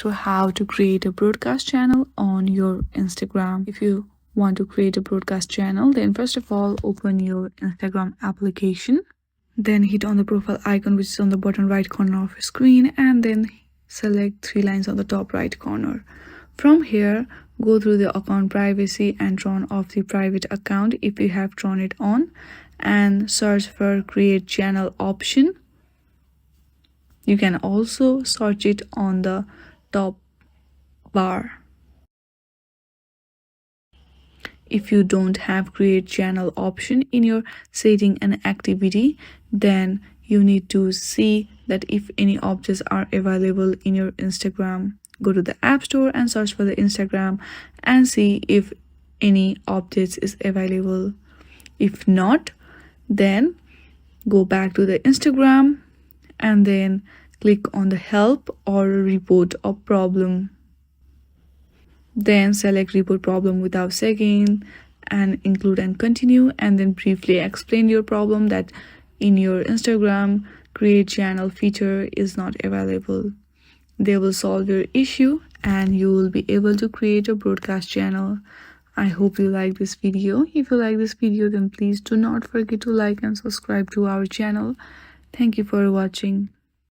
to how to create a broadcast channel on your Instagram. If you want to create a broadcast channel, then first of all, open your Instagram application. Then hit on the profile icon, which is on the bottom right corner of your screen, and then select three lines on the top right corner. From here, go through the account privacy and turn off the private account if you have turned it on, and search for create channel option. You can also search it on the top bar. If you don't have create channel option in your setting and activity, then you need to see that if any objects are available in your Instagram. Go to the App Store and search for the Instagram and see if any objects is available. If not, then go back to the Instagram and then click on the help or report a problem. Then select report problem without second and include and continue, and then briefly explain your problem that in your Instagram create channel feature is not available. They will solve your issue and you will be able to create a broadcast channel. I hope you like this video. If you like this video, then please do not forget to like and subscribe to our channel. Thank you for watching.